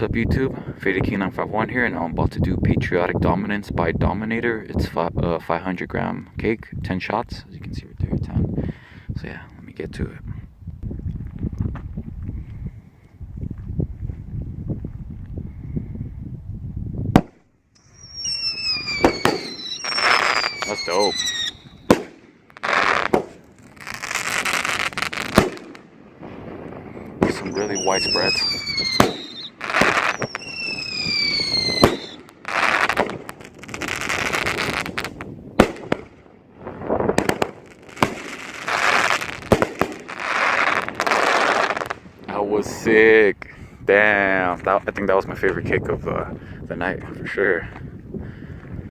What's up YouTube? FadedKing951 here, and I'm about to do Patriotic Dominance by Dominator. It's 500 gram cake, 10 shots, as you can see right there, 10. So yeah, let me get to it. That's dope. Some really wide spreads. That was sick. Damn, I think that was my favorite kick of the night for sure.